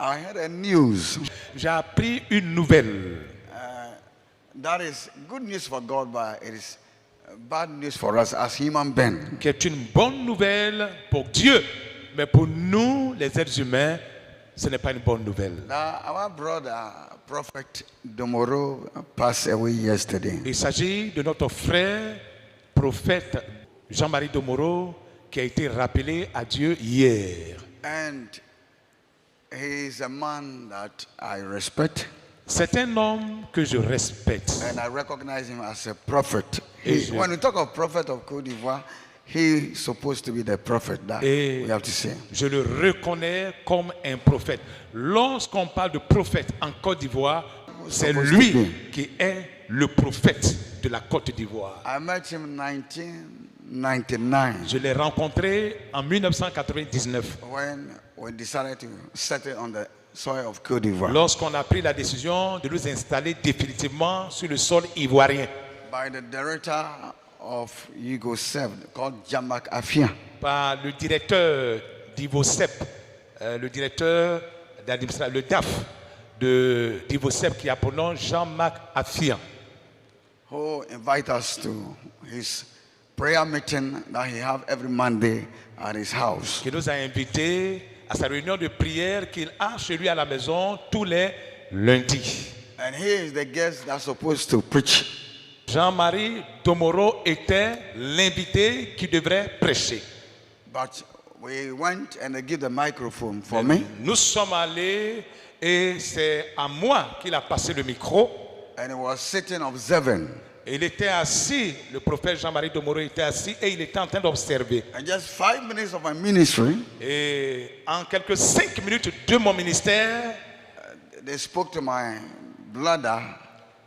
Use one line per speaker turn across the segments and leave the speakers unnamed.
I heard a news.
J'ai appris une nouvelle.
That is good news for God, but it is bad news for us as human beings.
Qui est une bonne nouvelle pour Dieu, mais pour nous, les êtres humains, ce n'est pas une bonne nouvelle.
Our brother, Prophet Domoro, passed away yesterday.
Il s'agit de notre frère, prophète Jean-Marie Domoro, qui a été rappelé à Dieu hier.
And he is a man that I respect.
C'est un homme que je respecte.
And I recognize him as a prophet. When we talk of prophet of Côte d'Ivoire, he is supposed to be the prophet. That we have to say.
Je le reconnais comme un prophète. Lorsqu'on parle de prophète en Côte d'Ivoire, c'est lui qui est le prophète de la Côte d'Ivoire.
I met him in 1999.
Je l'ai rencontré en 1999.
When we decided to settle on the soil of Côte d'Ivoire.
Lorsqu'on a pris la décision de nous installer définitivement sur le sol ivoirien.
By the director of UGOSEP called Jean-Marc Affian.
Par le directeur d'IVOSEP, le directeur d'administration, le DAF d'IVOSEP qui a pour nom Jean-Marc Affian.
Who invite us to his prayer meeting that he have every Monday at his house.
Qui nous a invités à sa réunion de prière qu'il a chez lui à la maison tous les lundis.
And he is the guest that's supposed to preach.
Jean-Marie Domoro était l'invité qui devrait prêcher.
But we went and they give the microphone for me.
Nous sommes allés et c'est à moi qu'il a passé le micro.
And he was sitting observing.
Il était assis, le prophète Jean-Marie Domoro était assis et il était en train d'observer.
And just 5 minutes of my ministry.
Et en quelques 5 minutes de mon ministère,
they spoke to my brother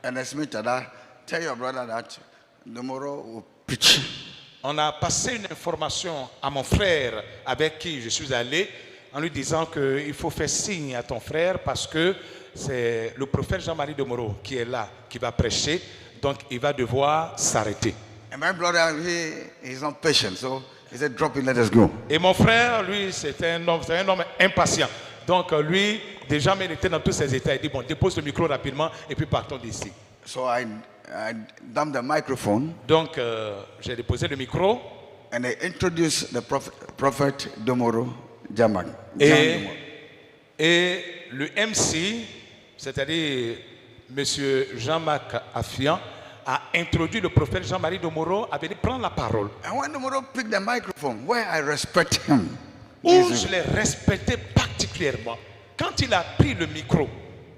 and they said that tell your brother that tomorrow will preach.
On a passé une information à mon frère avec qui je suis allé en lui disant qu'il faut faire signe à ton frère parce que c'est le prophète Jean-Marie Domoro qui est là, qui va prêcher, donc il va devoir s'arrêter.
And my brother, he's not patient, so he said, drop it, let us go.
Et mon frère, lui, c'est un homme impatient. Donc lui, déjà, mais il était dans tous ses états. Il dit, bon, dépose le micro rapidement et puis partons d'ici.
So I dumped the microphone.
Donc j'ai déposé le micro.
And I introduced the prophet Domoro Jamak.
Et le MC, c'est-à-dire Monsieur Jean-Marc Affian, a introduit le prophète Jean-Marie Domoro, a venu prendre la parole.
And when Domoro picked the microphone, where I respect him,
où je l'ai respecté particulièrement, quand il a pris le micro,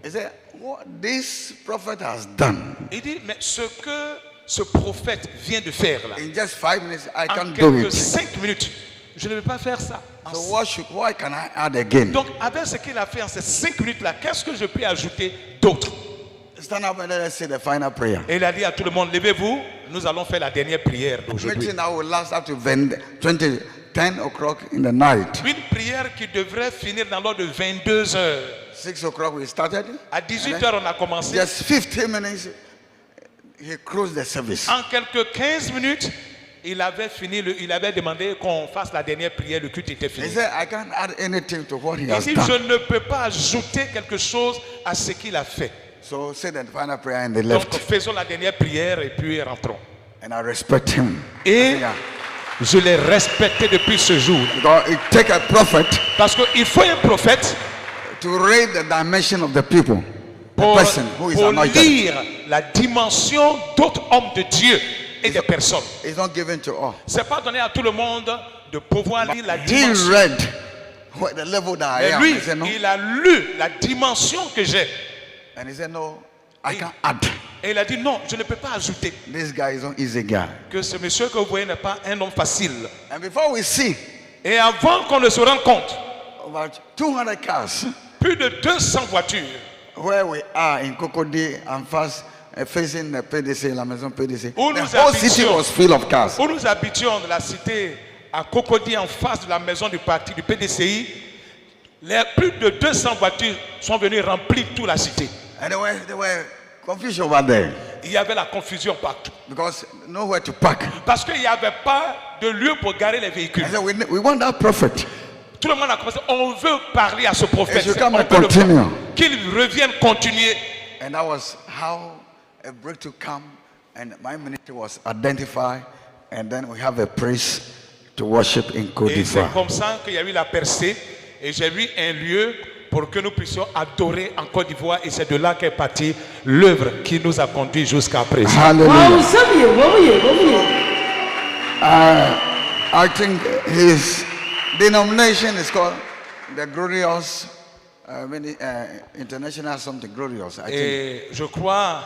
he said, what this prophet has done.
Il dit, mais ce que ce prophète vient de faire là,
in just 5 minutes, I
en
can't do
quelques
it.
5 minutes, je ne vais pas faire ça.
So what can I add again?
Donc avec ce qu'il a fait en ces 5 minutes là, qu'est-ce que je peux ajouter d'autre?
Stand up and let us say the final prayer.
Et il a dit à tout le monde, levez-vous, nous allons faire la dernière prière d'aujourd'hui.
Meeting that will last up to 10 o'clock in the night.
Une prière qui devrait finir dans l'ordre de 22 heures.
6 o'clock we started.
À 18 heures on a commencé.
Just 15 minutes, he closed the service.
En quelques 15 minutes, il avait fini, il avait demandé qu'on fasse la dernière prière, le culte était fini.
He said, I can't add anything to what he
Il
has
dit,
done.
je ne peux pas ajouter quelque chose à ce qu'il a fait.
So say the final prayer and they
Donc
left.
faisons la dernière prière et puis rentrons.
And I respect him.
Et je l'ai respecté depuis ce jour.
Because it takes a prophet
Parce qu'il faut un prophète
to raise the dimension of the people. The
pour
person who is anointed.
lire la dimension d'autres hommes de Dieu et des personnes.
It's not given to all.
C'est pas donné à tout le monde de pouvoir lire la
He
dimension.
read what the level that I
Mais
am.
lui,
He said, no.
il a lu la dimension que j'ai.
And he said, no, I can't add.
Et il a dit non, je ne peux pas ajouter.
This guy is not easy guy.
Que ce monsieur que vous voyez n'est pas un homme facile.
And before we see
Et avant qu'on ne se rende compte,
about 200 cars
plus de 200 voitures
where we are in Cocody and fast facing the PDC, la maison PDC.
Où
The
nous
whole city
habitions.
was full of cars.
où nous habitions de la cité à Cocody en face de la maison du parti du PDCI, plus de 200 voitures sont venues remplir toute la cité.
And there were confusion over there
Il y avait la confusion partout.
because nowhere to park.
Parce qu'il n'y avait pas de lieu pour garer les véhicules.
I said, we want that prophet.
Tout le monde a commencé. On veut parler à ce prophète.
It should come
On
and
peut le
continue.
voir. Qu'il revienne continuer.
And that was how a breakthrough come, and my ministry was identified, and then we have a praise to worship in Côte
Et c'est
d'Ivoire.
comme ça qu'il y a eu la percée. Et j'ai vu un lieu pour que nous puissions adorer en Côte d'Ivoire. Et c'est de là qu'est partie l'œuvre qui nous a conduits jusqu'à présent.
Hallelujah. I think his denomination is called the Glorious International something glorious. I think.
Et je crois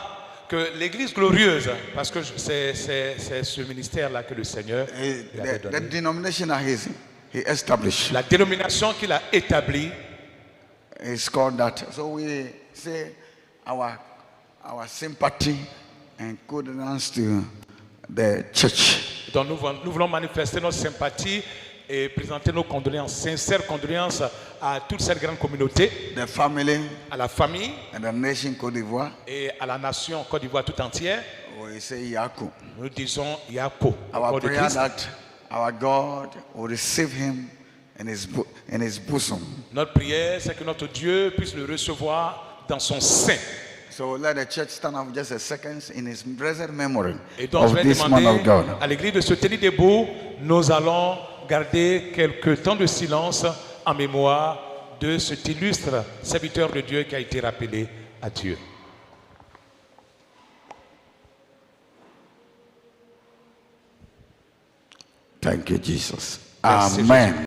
que l'église glorieuse, parce que c'est ce ministère-là que le Seigneur lui avait
The
donné.
denomination that he established
La dénomination qu'il a établie,
is called that. So we say our sympathy and condolence to the church.
dont nous voulons manifester notre sympathie et présenter nos condoléances, sincères condoléances à toute cette grande communauté,
The family
à la famille
and the nation Côte d'Ivoire.
et à la nation Côte d'Ivoire tout entière.
We say Yaku.
Nous disons Yako, au
Our
corps de
prayer
Christ.
that our God will receive him in his bosom.
Notre prière, c'est que notre Dieu puisse le recevoir dans son sein.
So let the church stand up just a second in his blessed memory
Et donc, je
of
vais
this man of
demander
God.
à l'église de se tenir debout. Nous allons garder quelques temps de silence en mémoire de cet illustre serviteur de Dieu qui a été rappelé à Dieu.
Thank you, Jesus.
Merci,
Amen.